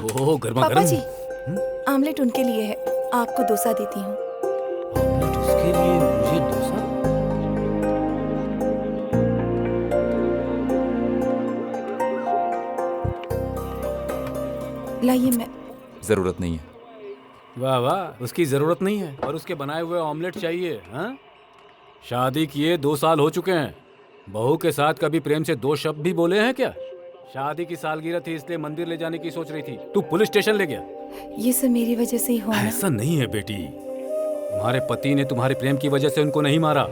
ओह गर्मा पापा गर्म। जी, आमलेट उनके लिए है, आपको डोसा देती हूँ। ऑमलेट उसके लिए, मुझे डोसा। लाइए मैं। जरूरत नहीं है। वाह वाह, उसकी जरूरत नहीं है और उसके बनाए हुए ऑमलेट चाहिए। हाँ, शादी किए 2 साल हो चुके हैं। बहू के साथ कभी प्रेम से 2 शब्द भी बोले हैं क्या? शादी की सालगिरह थी इसलिए मंदिर ले जाने की सोच रही थी, तू पुलिस स्टेशन ले गया। ये सब मेरी वजह से ही हुआ ना। ऐसा नहीं है बेटी, तुम्हारे पति ने तुम्हारे प्रेम की वजह से उनको नहीं मारा।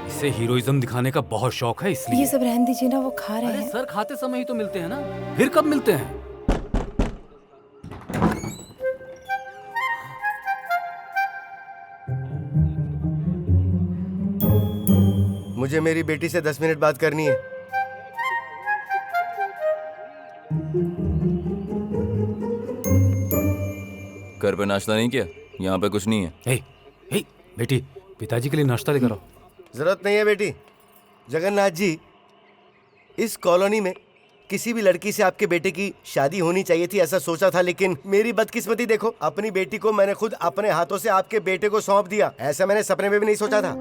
इसे हीरोइज्म दिखाने का बहुत शौक है इसलिए। ये सब रहने दीजिए ना, वो खा रहे अरे हैं। सर, खाते समय ही तो मिलते हैं ना, फिर कब मिलते हैं? मुझे मेरी बेटी से 10 मिनट बात करनी है। घर पे नाश्ता नहीं किया? यहाँ पे कुछ नहीं है। हे, हे, बेटी, पिताजी के लिए नाश्ता लेकर आओ। जरूरत नहीं है बेटी। जगन्नाथ जी, इस कॉलोनी में किसी भी लड़की से आपके बेटे की शादी होनी चाहिए थी, ऐसा सोचा था, लेकिन मेरी बदकिस्मती देखो, अपनी बेटी को मैंने खुद अपने हाथों से आपके बेटे को सौंप दिया। ऐसा मैंने सपने में भी नहीं सोचा था।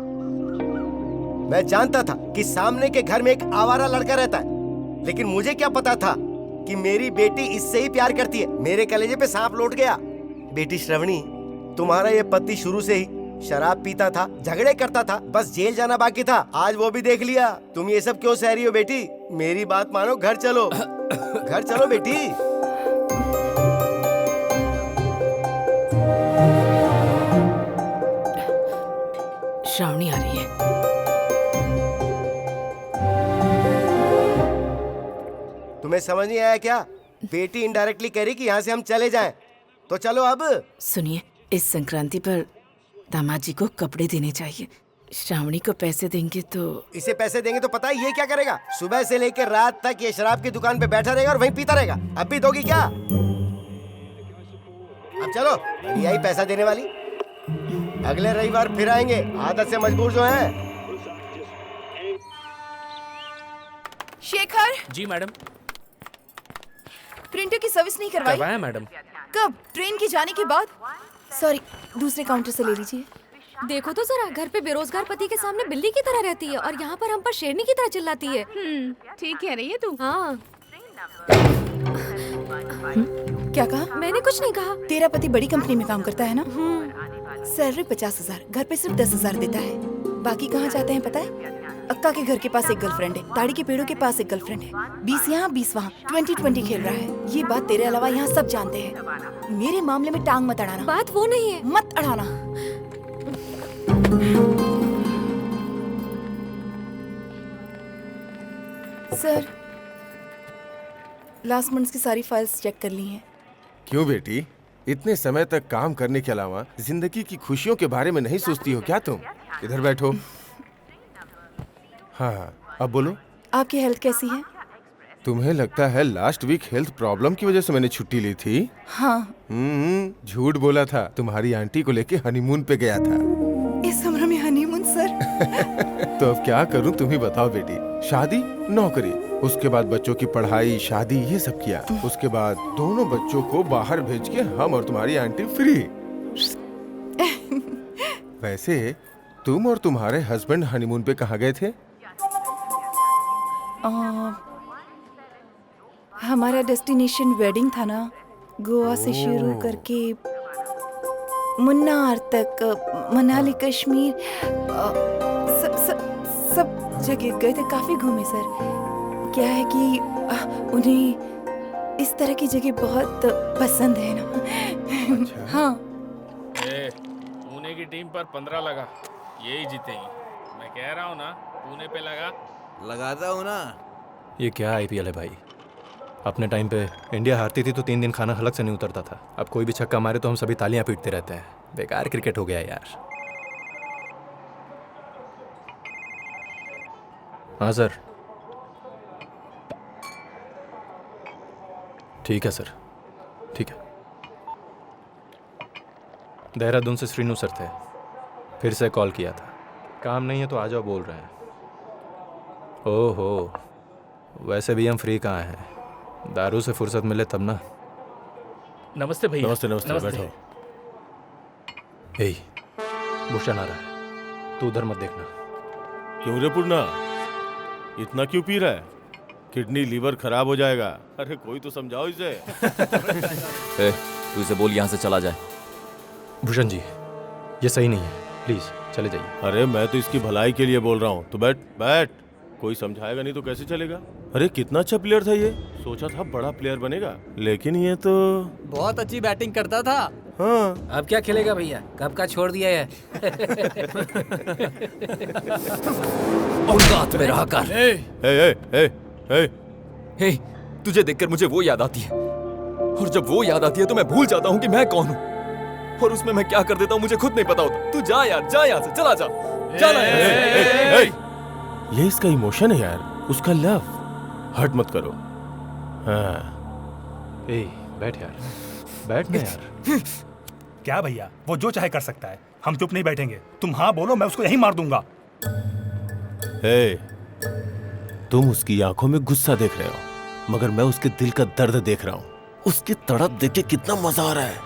मैं जानता था कि सामने के घर में एक आवारा लड़का रहता है, लेकिन मुझे क्या पता था कि मेरी बेटी इससे ही प्यार करती है। मेरे कलेजे पे सांप लौट गया। बेटी श्रवणी, तुम्हारा ये पति शुरू से ही शराब पीता था, झगड़े करता था, बस जेल जाना बाकी था। आज वो भी देख लिया। तुम ये सब क्यों सह रही हो बेटी? मेरी बात मानो, घर चलो। घर चलो बेटी। श्रावणी आ रही है। तुम्हें समझ नहीं आया क्या? बेटी इनडायरेक्टली कह रही कि यहाँ से हम चले जाएं। तो चलो अब। सुनिए, इस संक्रांति पर दामाद जी को कपड़े देने चाहिए। श्रावणी को पैसे देंगे तो। इसे पैसे देंगे तो पता है ये क्या करेगा? सुबह से लेकर रात तक ये शराब की दुकान पे बैठा रहेगा और वहीं पीता रहेगा। अब भी दोगी क्या? अब चलो, यही पैसा देने वाली। अगले रविवार फिर आएंगे, आदत से मजबूर जो है। शेखर, जी मैडम। प्रिंटर की सर्विस नहीं करवाई? करवाया मैडम। कब? ट्रेन के जाने के बाद? सॉरी, दूसरे काउंटर से ले लीजिए। देखो तो जरा, घर पे बेरोजगार पति के सामने बिल्ली की तरह रहती है और यहाँ पर हम पर शेरनी की तरह चिल्लाती है। ठीक कह रही है तू। हाँ। क्या कहा? मैंने कुछ नहीं कहा। तेरा पति बड़ी कंपनी में काम करता है ना? सैलरी 50,000, घर पे सिर्फ 10,000 देता है। बाकी कहाँ जाते हैं पता है? अक्का के घर के पास एक गर्लफ्रेंड है, ताड़ी के पेड़ों के पास एक गर्लफ्रेंड है। 20 यहाँ 20 वहाँ, 20-20 खेल रहा है। ये बात तेरे अलावा यहाँ सब जानते हैं। मेरे मामले में टांग मत अड़ाना। बात वो नहीं है। मत अड़ाना। सर, लास्ट मंथ की सारी फाइल्स चेक कर ली हैं। क्यों बेटी, इतने समय तक काम करने के अलावा जिंदगी की खुशियों के बारे में नहीं सोचती हो क्या तुम? इधर बैठो। हाँ, अब बोलो। आपकी हेल्थ कैसी है? तुम्हें लगता है लास्ट वीक हेल्थ प्रॉब्लम की वजह से मैंने छुट्टी ली थी? हाँ। झूठ बोला था। तुम्हारी आंटी को लेके हनीमून पे गया था। इस उम्र में हनीमून सर? तो अब क्या करूं, तुम ही बताओ बेटी। शादी, नौकरी, उसके बाद बच्चों की पढ़ाई, शादी, ये सब किया। उसके बाद दोनों बच्चों को बाहर भेज के हम और तुम्हारी आंटी फ्री। वैसे तुम और तुम्हारे हस्बैंड हनीमून पे कहाँ गए थे? हमारा डेस्टिनेशन वेडिंग था ना, गोवा से शुरू करके मुन्नार तक, मनाली, कश्मीर, सब जगह गए थे। काफी घूमे सर। क्या है कि उन्हें इस तरह की जगह बहुत पसंद है ना। अच्छा। हाँ। पुणे की टीम पर 15 लगा, यही जीतेंगी। मैं कह रहा हूँ ना, पुणे पे लगाता हूँ ना। ये क्या आईपीएल है भाई? अपने टाइम पे इंडिया हारती थी तो 3 दिन खाना हलक से नहीं उतरता था। अब कोई भी छक्का मारे तो हम सभी तालियां पीटते रहते हैं। बेकार क्रिकेट हो गया यार। हाँ सर। ठीक है सर, ठीक है। देहरादून से श्रीनू सर थे, फिर से कॉल किया था। काम नहीं है तो आ जाओ बोल रहे हैं। ओहो, वैसे भी हम फ्री कहाँ हैं, दारू से फुर्सत मिले तब ना। नमस्ते भैया। नमस्ते नमस्ते, बैठो। हे भूषण आ रहा है, तू उधर मत देखना। क्यों रे पूर्णा, इतना क्यों पी रहा है? किडनी लीवर खराब हो जाएगा। अरे कोई तो समझाओ इसे। ए, तू इसे बोल यहाँ से चला जाए। भूषण जी, ये सही नहीं है, प्लीज चले जाइए। अरे मैं तो इसकी भलाई के लिए बोल रहा हूँ। तो बैठ बैठ, कोई समझाएगा नहीं तो कैसे चलेगा? अरे कितना अच्छा प्लेयर था ये, सोचा था बड़ा प्लेयर बनेगा, लेकिन ये तो बहुत अच्छी बैटिंग करता था। हाँ। अब क्या खेलेगा भैया, कब का छोड़ दिया है। औकात में रहा कर। ए, ए, ए, ए। हे, तुझे देखकर मुझे वो याद आती है, और जब वो याद आती है तो मैं भूल जाता हूँ कि मैं कौन हूँ, और उसमें मैं क्या कर देता हूँ मुझे खुद नहीं पता होता। तू जा यार, जा यहाँ से, चला जा, चला यहाँ से। ये इसका इमोशन है यार, उसका लव। हर्ट मत करो। हाँ। ए, बैठ यार, बैठ ना यार। क्या भैया, वो जो चाहे कर सकता है, हम चुप नहीं बैठेंगे। तुम हाँ बोलो, मैं उसको यहीं मार दूंगा। हे, तुम उसकी आंखों में गुस्सा देख रहे हो, मगर मैं उसके दिल का दर्द देख रहा हूँ। उसकी तड़प देख के कितना मजा आ रहा है,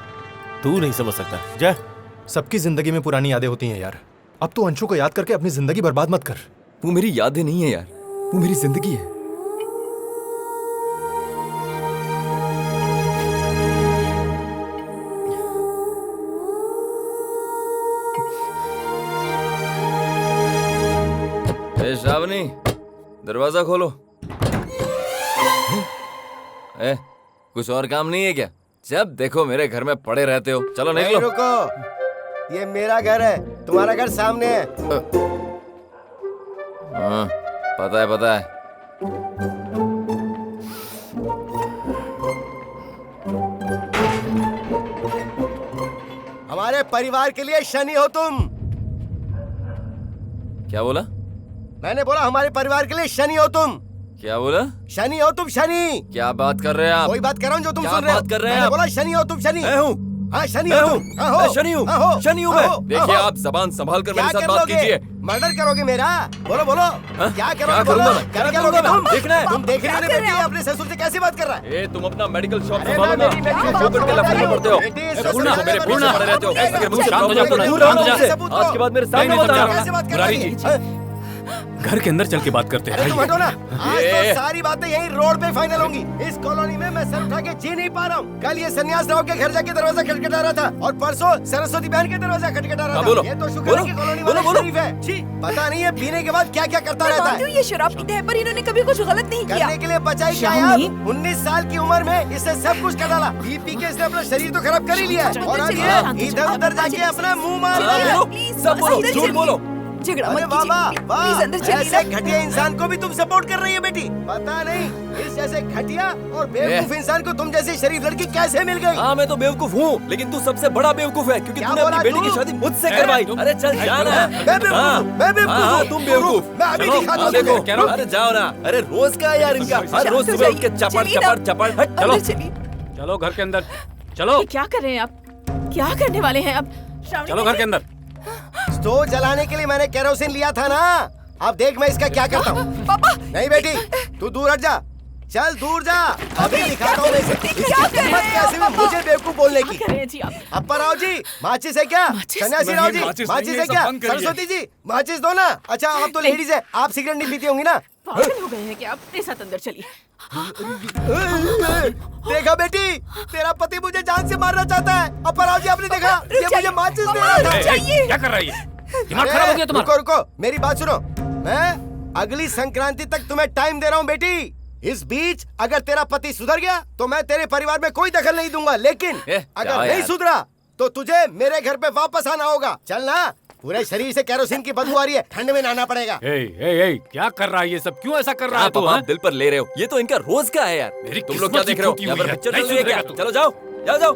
तू नहीं समझ सकता। जा। सबकी जिंदगी में पुरानी यादें होती हैं यार। अब तू अंशु को याद करके अपनी जिंदगी बर्बाद मत कर। वो मेरी यादें नहीं है यार, वो मेरी जिंदगी है। ए श्रावणी, दरवाजा खोलो। ए, कुछ और काम नहीं है क्या? जब देखो मेरे घर में पड़े रहते हो। चलो नहीं, निकलो। रुको, ये मेरा घर है, तुम्हारा घर सामने है। हाँ, पता है पता है। हमारे परिवार के लिए शनि हो तुम। क्या बोला? मैंने बोला हमारे परिवार के लिए शनि हो तुम। क्या बोला? शनि हो तुम, शनि। क्या बात कर रहे हैं आप? वही बात कर रहा हूँ जो तुम क्या सुन रहे हो। बात कर रहे हैं मैंने आप? बोला शनि हो तुम, शनि। मैं हूँ। हाँ शनि मैं हो हूँ। तुम। हाँ, हो। मैं शनि हूँ। हाँ, हो। शनि हूँ हाँ, मैं। हो। देखिए हाँ, हो। आप जबान संभाल कर क्या मेरे साथ कर बात लोगे? कीजिए। मर्डर करोगे मेरा? बोलो बोलो। क्या करोगे? क्या बोलो। करूंगा मैं? क्या क्या करोगे करूंगा तुम? मैं? देखना है। तुम देख रहे हो ना बेटी, अपने ससुर से कैसे बात कर रहा है? ए, तुम अपना मेडिकल शॉप अरे संभालो मैं ना। मेरी medical क्यों shop करके लफड़े संभाल पड़ते हो? बेटी, ए, ससुर पूर्णा, से मेरे बात पीछे कर पड़े रहते हो। रहा है। अगर मुझसे शांत हो जाओ, तो शांत दूर हो रहो जाओ। मुझसे। सबूत आज के बाद मेरे सामने मत आना। कैसे बात कर मुरारी रही जी। है? घर के अंदर चल के बात करते अरे हैं। तुम हटो ना। आज ये। तो सारी बातें यहीं रोड पे फाइनल होंगी। इस कॉलोनी में मैं सर उठा के जी नहीं पा रहा हूँ। कल ये सन्यास राव के घर जाके दरवाजा खटखटा रहा था, और परसों सरस्वती बहन के दरवाजा खटखटा रहा हाँ, था। बोलो। ये तो शुक्र बोलो। है कि कॉलोनी बोलो, वाला बोलो। शरीफ है। छी, पता नहीं है पीने के बाद क्या क्या करता मैं रहता मानती है। हूँ ये शराब पीते हैं, पर इन्होंने कभी कुछ गलत नहीं किया। करने के लिए बचाई क्या यार? 19 साल की उम्र में इससे सब कुछ कर डाला। पी पी के इसने अपना शरीर तो खराब कर ही लिया है, और अब ये इधर उधर जाके अपना मुंह मार रहा है। प्लीज सब बोलो, झूठ बोलो। झगड़ा अरे मत वाह वाह कीजिए, वाह, प्लीज अंदर चलिए ऐसे ना। घटिया इंसान को भी तुम सपोर्ट कर रही है बेटी। पता नहीं इस जैसे घटिया और बेवकूफ इंसान को तुम जैसी शरीफ लड़की कैसे मिल गई। हाँ मैं तो बेवकूफ हूँ, लेकिन तू सबसे बड़ा बेवकूफ है, क्योंकि क्या तूने अपनी बोला बेटी तू? की शादी मुझसे करवाई। अरे चल जाना। मैं बेवकूफ हूँ, मैं बेवकूफ हाँ, हूँ। तुम बेवकूफ। मैं अभी चलो, दिखाता हाँ, हूँ देखो तुझे। अरे जाओ ना। अरे रोज का है यार इनका, हर रोज सुबह उठ के चपड़ चलिए ना। चपड़ चपड़। हट, चलो अंदर चलिए। चलो घर के अंदर चलो। ये क्या कर रहे हैं आप? क्या करने वाले हैं अब? श्रावणी चलो घर के अंदर। स्टोव जलाने के लिए मैंने केरोसिन लिया था ना। अब देख मैं इसका क्या करता हूँ। पापा नहीं बेटी, तू दूर हट जा। चल दूर जा, अभी दिखाता हूँ मैं इसे। क्या इसकी कर रहे हिम्मत हैं कैसे हुई आप? मुझे बेवकूफ बोलने की। क्या कर रहे हैं जी आप? अप्पा राव जी, माचिस है क्या? सन्यासी राव जी, माचिस है क्या? सरस्वती जी, माचिस दो ना। अच्छा आप तो लेडीज है, आप सिगरेट नहीं पीती होंगी ना? पागल हो गए हैं क्या आप? मेरे साथ अंदर चलिए। देखा बेटी, तेरा पति मुझे जान से मारना चाहता है। अप्पा राव जी आपने देखा, ये मुझे माचिस दे रहा था। क्या कर रहा है ये? दिमाग खराब हो गया तुम्हारा? रुको रुको, मेरी बात सुनो। मैं अगली संक्रांति तक तुम्हें टाइम दे रहा हूँ बेटी। इस बीच अगर तेरा पति सुधर गया तो मैं तेरे परिवार में कोई दखल नहीं दूंगा, लेकिन अगर नहीं सुधरा तो तुझे मेरे घर पे वापस आना होगा। चल ना, पूरे शरीर से केरोसिन की बदबू आ रही है, ठंड में नहाना पड़ेगा। क्या कर रहा है ये सब? क्यों ऐसा कर रहा है तू? आप दिल पर ले रहे हो, ये तो इनका रोज का है यार। मेरी तुम लोग क्या किस्मत देख रहे हो? ही यहाँ टूटी पर हुई है। पिक्चर नहीं चल रही है क्या? सुधरेगा तू। चलो जाओ जाओ जाओ।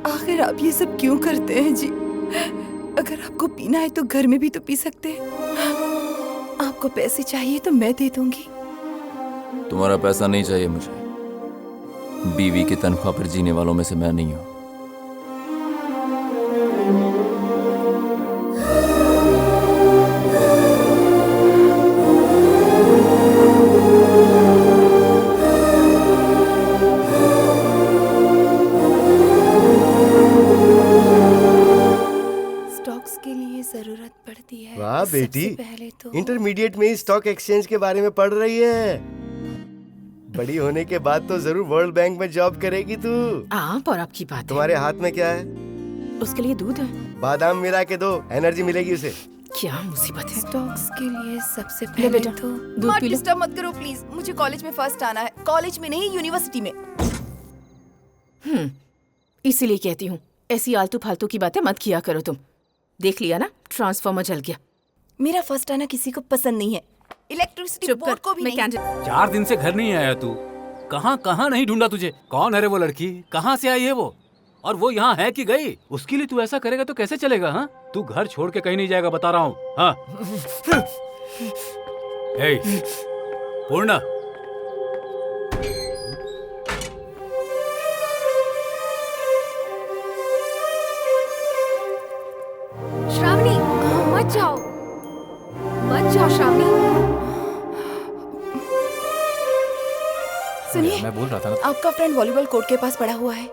आखिर आप ये सब क्यों करते हैं जी? अगर आपको पीना है तो घर में भी तो पी सकते हैं। आपको पैसे चाहिए तो मैं दे दूंगी। तुम्हारा पैसा नहीं चाहिए मुझे। बीवी की तनख्वाह पर जीने वालों में से मैं नहीं हूँ। पढ़ती है। वाह बेटी, सबसे पहले तो इंटरमीडिएट में ही स्टॉक एक्सचेंज के बारे में पढ़ रही है। बड़ी होने के बाद तो जरूर वर्ल्ड बैंक में जॉब करेगी तू। आप और आपकी बात तुम्हारे हाथ में क्या है? उसके लिए दूध है। बादाम मिला के दो, एनर्जी मिलेगी उसे। क्या मुसीबत है। स्टॉक्स के लिए सबसे ले पहले बेटा, तो दूध पी लो। डिस्टर्ब मत करो प्लीज, मुझे कॉलेज में फर्स्ट आना है। कॉलेज में नहीं, यूनिवर्सिटी में। इसीलिए कहती हूँ ऐसी आलतू फालतू की बातें मत किया करो तुम। देख लिया ना, ट्रांसफार्मर जल गया। मेरा फर्स्ट आना किसी को पसंद नहीं है। इलेक्ट्रिसिटी चुप बोर्ड कर, को भी मैं नहीं। कैंडल 4 दिन से घर नहीं आया तू। कहाँ कहाँ नहीं ढूंढा तुझे। कौन है रे वो लड़की, कहाँ से आई है वो, और वो यहाँ है कि गई? उसके लिए तू ऐसा करेगा तो कैसे चलेगा? हाँ, तू घर छोड़ के कहीं नहीं जाएगा, बता रहा हूँ। हाँ हे पूर्णा, श्रावणी मत जाओ, मत जाओ श्रावणी। सुनिए, मैं बोल रहा था ना। आपका फ्रेंड वॉलीबॉल कोर्ट के पास पड़ा हुआ है।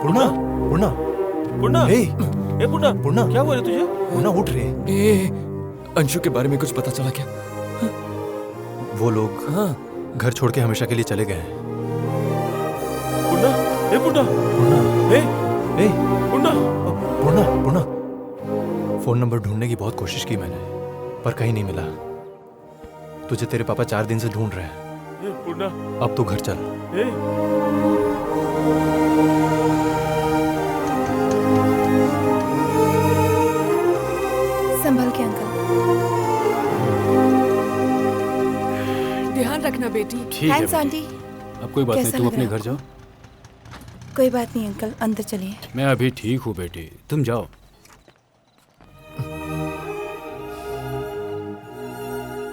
पूर्णा, पूर्णा, पूर्णा, हे, ए पूर्णा, पूर्णा, क्या हुआ रे तुझे? पूर्णा उठ रे। ए, अंशु के बारे में कुछ पता चला क्या? वो लोग हाँ। घर छोड़ के हमेशा के लिए चले गए हैं। पूर्णा, ए पूर्णा, पूर्णा, ए, ए, पूर्णा, पूर्णा, पूर्णा। फोन नंबर ढूंढने की बहुत कोशिश की मैंने, पर कहीं नहीं मिला। तुझे तेरे पापा 4 दिन से ढूंढ रहे हैं। ए पूर्णा, अब तू घर चल। ए, संभल के अंकल। ध्यान रखना बेटी। ठीक है थैंक्स आंटी। बेटी। अब कोई बात नहीं, कैसा तुम लग अपने रहा घर जाओ। कोई बात नहीं अंकल, अंदर चलिए। मैं अभी ठीक हूँ बेटी, तुम जाओ।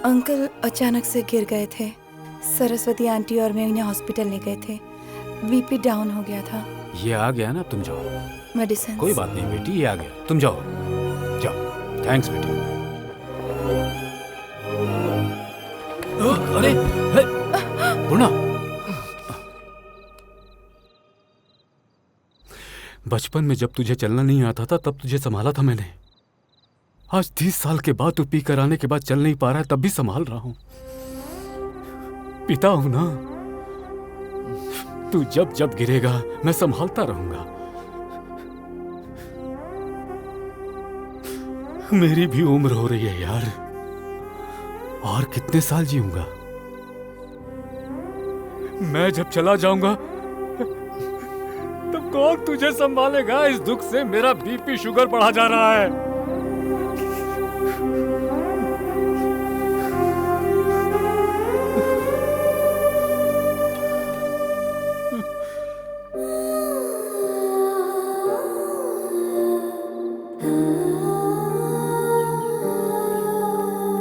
अंकल अचानक से गिर गए थे। सरस्वती आंटी और मैं इन्हें हॉस्पिटल ले गए थे। बीपी डाउन हो गया था। ये आ गया ना, अब तुम जाओ। मेडिसिन। कोई बात नहीं बेटी, ये आ गया, तुम जाओ जाओ। थैंक्स बेटी। अरे हे, पूर्णा, बचपन में जब तुझे चलना नहीं आता था तब तुझे संभाला था मैंने। आज 30 साल के बाद तू पी कर आने के बाद चल नहीं पा रहा है, तब भी संभाल रहा हूं। पिता हूं ना, तू जब जब गिरेगा मैं संभालता रहूंगा। मेरी भी उम्र हो रही है यार, और कितने साल जीऊंगा। मैं जब चला जाऊंगा तब कौन तुझे संभालेगा? इस दुख से मेरा बीपी शुगर बढ़ा जा रहा है।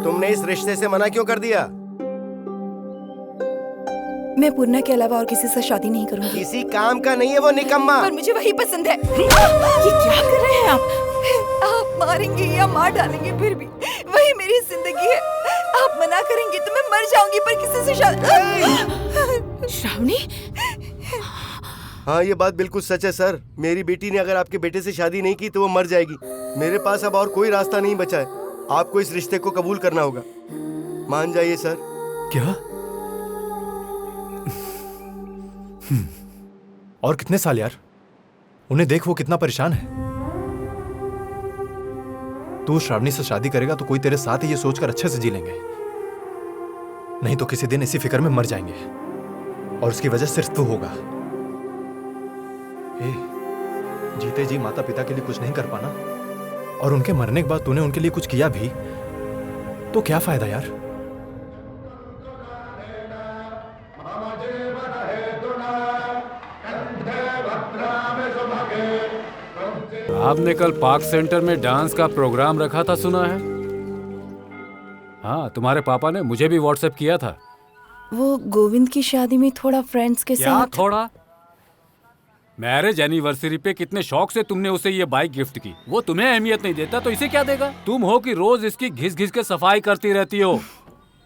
तुमने इस रिश्ते से मना क्यों कर दिया? मैं पूर्णा के अलावा और किसी से शादी नहीं करूंगी। किसी काम का नहीं है वो निकम्मा। पर मुझे वही पसंद है। ये क्या कर रहे हैं आप मारेंगे या मार डालेंगे, फिर भी वही मेरी जिंदगी है। आप मना करेंगे तो मैं मर जाऊंगी, पर किसी से शादी। श्रावणी, हाँ ये बात बिल्कुल सच है सर। मेरी बेटी ने अगर आपके बेटे से शादी नहीं की तो वो मर जाएगी। मेरे पास अब और कोई रास्ता नहीं बचा है। आपको इस रिश्ते को कबूल करना होगा। मान जाइए सर। क्या? और कितने साल यार? उन्हें देख, वो कितना परेशान है। तू श्रावणी से शादी करेगा तो कोई तेरे साथ ही ये सोचकर अच्छे से जी लेंगे, नहीं तो किसी दिन इसी फिक्र में मर जाएंगे, और उसकी वजह सिर्फ तू होगा। जीते जी माता पिता के लिए कुछ नहीं कर पाना, और उनके मरने के बाद तूने उनके लिए कुछ किया भी तो क्या फायदा यार? आपने कल पार्क सेंटर में डांस का प्रोग्राम रखा था, सुना है? हाँ, तुम्हारे पापा ने मुझे भी व्हाट्सएप किया था। वो गोविंद की शादी में थोड़ा फ्रेंड्स के क्या साथ। थोड़ा? मैरिज एनिवर्सरी पे कितने शौक से तुमने उसे ये बाइक गिफ्ट की। वो तुम्हें अहमियत नहीं देता तो इसे क्या देगा? तुम हो कि रोज इसकी घिस घिस के सफाई करती रहती हो।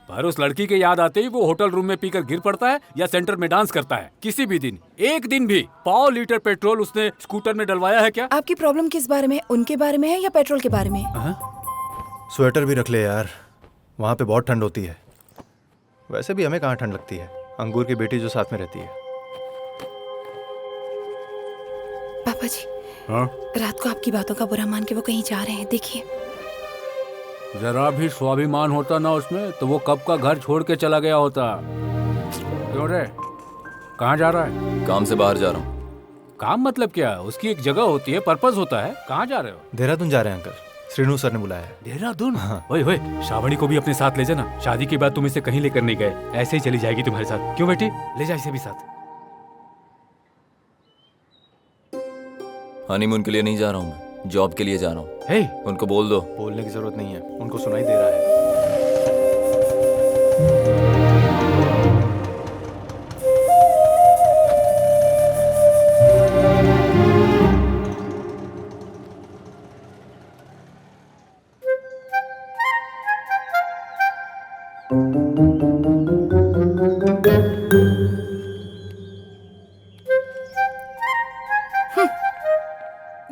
पर उस लड़की के याद आते ही वो होटल रूम में पीकर गिर पड़ता है या सेंटर में डांस करता है। किसी भी दिन, एक दिन भी 100 लीटर पेट्रोल उसने स्कूटर में डलवाया है क्या? आपकी प्रॉब्लम किस बारे में, उनके बारे में है या पेट्रोल के बारे में? स्वेटर भी रख ले यार, वहाँ पे बहुत ठंड होती है। वैसे भी हमें कहाँ ठंड लगती है, अंगूर की बेटी जो साथ में रहती है। पापा जी, हाँ? रात को आपकी बातों का बुरा मान के वो कहीं जा रहे हैं, देखिए। जरा भी स्वाभिमान होता ना उसमें तो वो कब का घर छोड़ के चला गया होता। क्यों रे, कहाँ जा रहा है? काम से बाहर जा रहा हूँ। काम मतलब क्या? उसकी एक जगह होती है, पर्पस होता है। कहाँ जा रहे हो? देहरादून जा रहे हैं अंकल, श्रीनू सर ने बुलाया है। देहरादून? ओए ओए, श्रावणी को भी अपने साथ ले जाना। शादी के बाद तुम इसे कहीं लेकर नहीं गए, ऐसे ही चली जाएगी तुम्हारे साथ। क्यों बेटी, ले जा इसे भी साथ। हनीमून के लिए नहीं जा रहा हूँ मैं, जॉब के लिए जा रहा हूँ। हे, उनको बोल दो। बोलने की जरूरत नहीं है, उनको सुनाई दे रहा है।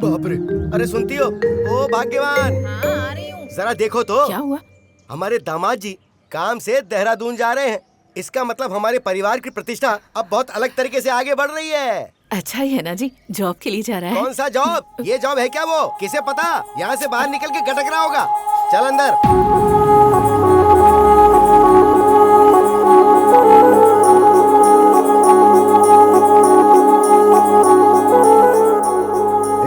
बाप रे, अरे सुनती हो? ओ भाग्यवान, हाँ, आ रही हूँ। जरा देखो तो। क्या हुआ? हमारे दामाद जी काम से देहरादून जा रहे हैं। इसका मतलब हमारे परिवार की प्रतिष्ठा अब बहुत अलग तरीके से आगे बढ़ रही है। अच्छा ही है ना जी, जॉब के लिए जा रहा है। कौन सा जॉब? ये जॉब है क्या वो? किसे पता? यहाँ से बाहर निकल के गटक रहा होगा। चल अंदर।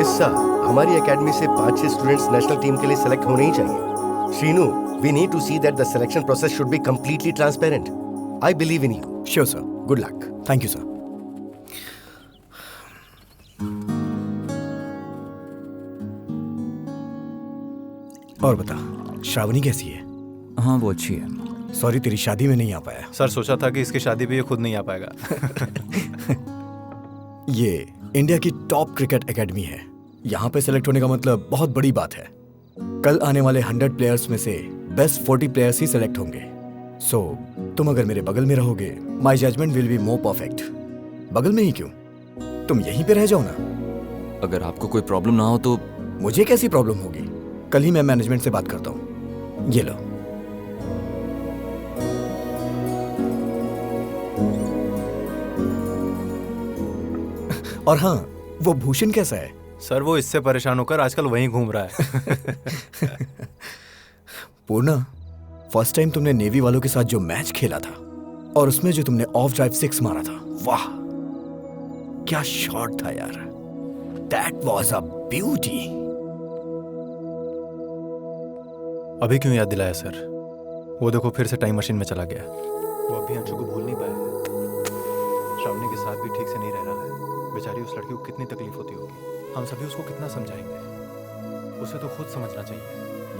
इस साल हमारी एकेडमी से 5-6 स्टूडेंट्स नेशनल टीम के लिए सेलेक्ट होने ही चाहिए। Srinu, we need to see that the selection process should be completely transparent. I believe in you. Sure, sir. Good luck. Thank you, sir. और बता, श्रावणी कैसी है? हाँ, वो अच्छी है। सॉरी, तेरी शादी में नहीं आ पाया। सर सोचा था कि इसकी शादी भी ये खुद नहीं आ पाएगा। ये इंडिया की टॉप क्रिकेट एकेडमी है। यहाँ पे सेलेक्ट होने का मतलब बहुत बड़ी बात है। कल आने वाले 100 प्लेयर्स में से बेस्ट 40 प्लेयर्स ही सेलेक्ट होंगे। सो तुम अगर मेरे बगल में रहोगे, my judgment will be more perfect. बगल में ही क्यों, तुम यहीं पे रह जाओ ना। अगर आपको कोई प्रॉब्लम ना हो तो। मुझे कैसी प्रॉब्लम होगी? कल ही मैं मैनेजमेंट से बात करता हूँ। ये लो। और हाँ, वो भूषण कैसा है? सर वो इससे परेशान होकर आजकल वहीं घूम रहा है। पूर्णा, फर्स्ट टाइम तुमने नेवी वालों के साथ जो मैच खेला था और उसमें जो तुमने ऑफ ड्राइव 6 मारा था, वाह क्या शॉट था यार। That was a beauty. अभी क्यों याद दिलाया सर? वो देखो फिर से टाइम मशीन में चला गया। वो अभी अंशु को भूल नहीं पाया है। श्रावणी के साथ भी ठीक से नहीं रह रहा है। बेचारी उस लड़की को कितनी तकलीफ होती होगी। हम सभी उसको कितना समझाएंगे? उसे तो खुद समझना चाहिए।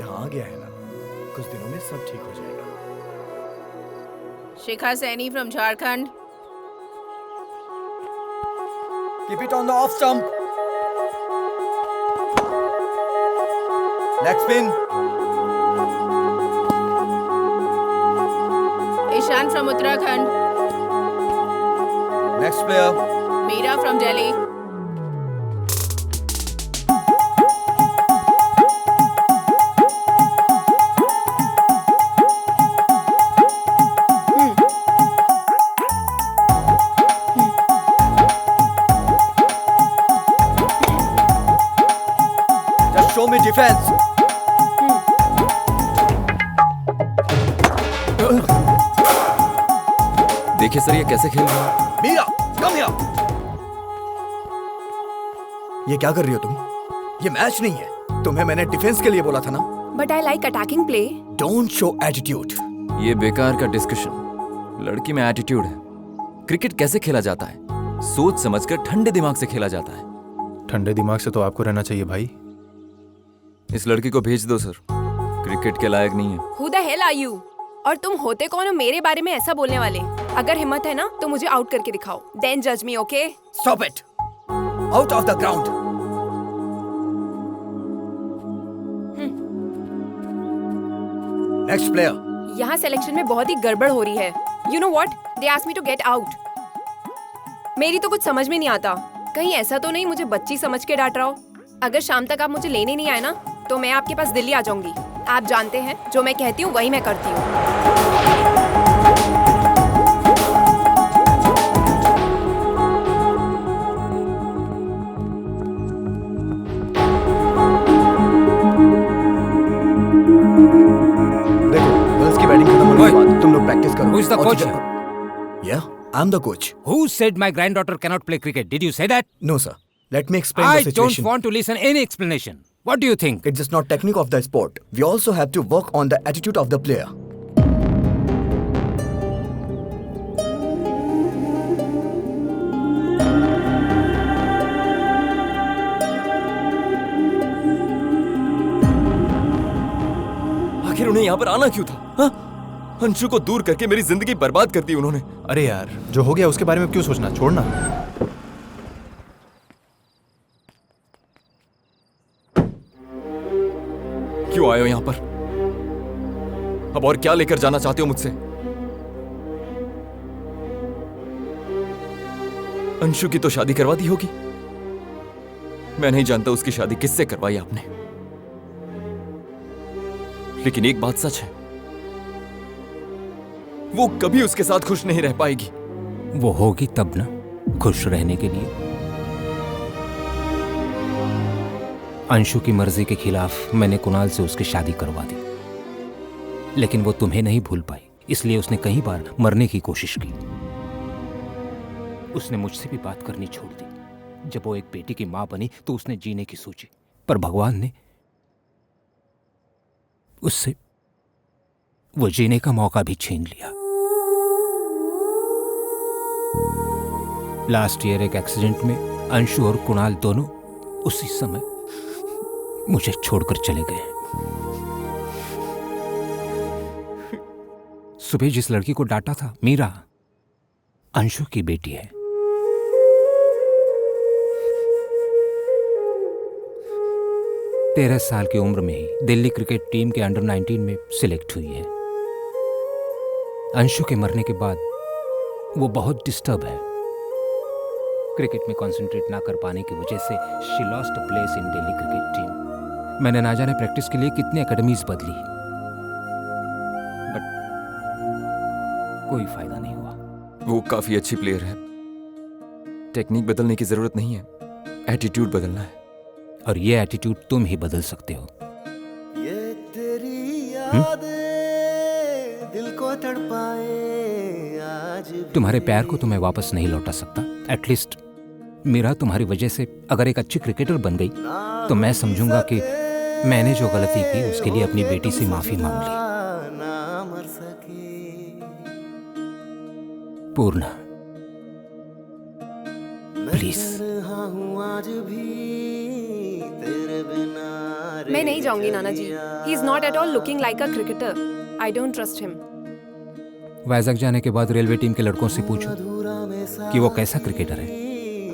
यहाँ आ गया है ना, कुछ दिनों में सब ठीक हो जाएगा। Shikha Saini from Jharkhand. Keep it on the off stump. Leg spin. Ishan from Uttarakhand. Next player. Meera from Delhi. Just show me defense. देखिए सर, ये कैसे खेल रहा है। Meera, come here. ये क्या कर रही हो तुम? ये मैच नहीं है। तुम्हें मैंने डिफेंस के लिए बोला था ना। But I like attacking play. Don't show attitude. ये बेकार का डिस्कशन। लड़की में एटीट्यूड है। क्रिकेट कैसे खेला जाता है? सोच समझकर ठंडे दिमाग से खेला जाता है। ठंडे दिमाग से तो आपको रहना चाहिए भाई। इस लड़की को भेज दो सर, क्रिकेट के लायक नहीं है। Who the hell are you? और तुम होते कौन हो मेरे बारे में ऐसा बोलने वाले? अगर हिम्मत है ना तो मुझे आउट करके दिखाओ। Then judge me, okay? Stop it. Out of the ground. Next player. यहाँ सिलेक्शन में बहुत ही गड़बड़ हो रही है। You know what, they asked me to get out. मेरी तो कुछ समझ में नहीं आता, कहीं ऐसा तो नहीं मुझे बच्ची समझ के डांट रहा हो। अगर शाम तक आप मुझे लेने नहीं आए ना तो मैं आपके पास दिल्ली आ जाऊंगी। आप जानते हैं जो मैं कहती हूँ वही मैं करती हूँ। गर्ल्स की बैटिंग खत्म होने के बाद तुम लोग प्रैक्टिस करो। Who is the coach? Yeah, I'm the coach. Who said my granddaughter cannot play cricket? Did you say that? No, sir. Let me explain I the situation. don't want to listen any explanation. What do you think? It's just not technique of the sport. We also have to work on the attitude of the player. आखिर उन्हें यहाँ पर आना क्यों था? हाँ? अंशु को दूर करके मेरी जिंदगी बर्बाद कर दी उन्होंने। अरे यार, जो हो गया उसके बारे में क्यों सोचना, छोड़ना। क्यों आए हो यहाँ पर? अब और क्या लेकर जाना चाहते हो मुझसे? अंशु की तो शादी करवा दी होगी। मैं नहीं जानता उसकी शादी किससे करवाई आपने, लेकिन एक बात सच है, वो कभी उसके साथ खुश नहीं रह पाएगी। वो होगी तब ना, खुश रहने के लिए। अंशु की मर्जी के खिलाफ मैंने कुणाल से उसकी शादी करवा दी, लेकिन वो तुम्हें नहीं भूल पाई, इसलिए उसने कई बार मरने की कोशिश की। उसने मुझसे भी बात करनी छोड़ दी। जब वो एक बेटी की मां बनी तो उसने जीने की सोची, पर भगवान ने उससे वो जीने का मौका भी छीन लिया। लास्ट ईयर एक एक्सीडेंट में अंशु और कुणाल दोनों उसी समय मुझे छोड़कर चले गए। सुबह जिस लड़की को डांटा था, मीरा, अंशु की बेटी है। तेरह साल की उम्र में ही दिल्ली क्रिकेट टीम के अंडर 19 में सिलेक्ट हुई है। अंशु के मरने के बाद वो बहुत डिस्टर्ब है। क्रिकेट में कंसंट्रेट ना कर पाने की वजह से she lost a place in Delhi cricket team. मैंने ना जाने प्रैक्टिस के लिए कितने एकेडमीज बदली, बट कोई फायदा नहीं हुआ। वो काफी अच्छी प्लेयर है। टेक्निक बदलने की जरूरत नहीं है, एटीट्यूड बदलना है। और ये एटीट्यूड तुम ही बदल सकते हो। ये तेरी यादें दिल को तड़पाए आज भी। तुम्हारे प्यार को तो मैं वापस नहीं लौटा सकता। एटलीस्ट मीरा तुम्हारी वजह से अगर एक अच्छी क्रिकेटर बन गई तो मैं समझूंगा कि मैंने जो गलती की उसके लिए अपनी बेटी से माफी मांग ली। पूर्णा, प्लीज। मैं नहीं जाऊंगी नाना जी। He is not at all looking like a cricketer. I don't trust him. Vizag जाने के बाद रेलवे टीम के लड़कों से पूछो कि वो कैसा क्रिकेटर है,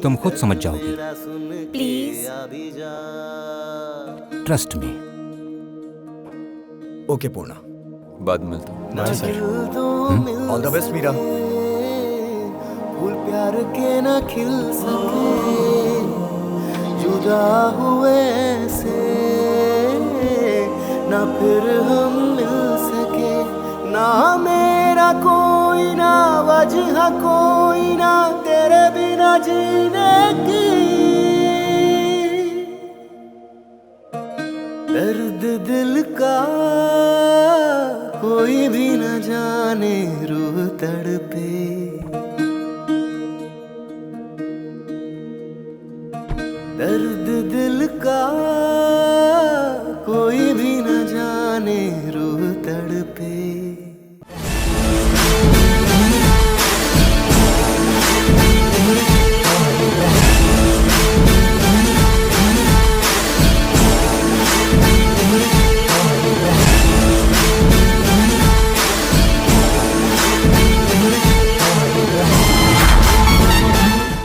तुम खुद समझ जाओगे। Please trust me. Okay Purna, बाद में मिलता हूँ। All the best Meera. फूल प्यार के ना खिल सके, जुदा हुए से ना फिर हम मिल सके। ना मेरा कोई ना वजह कोई ना तेरे बिना जीने की। दर्द दिल का कोई भी न जाने, रूह तड़पे। दर्द दिल का कोई भी न जाने,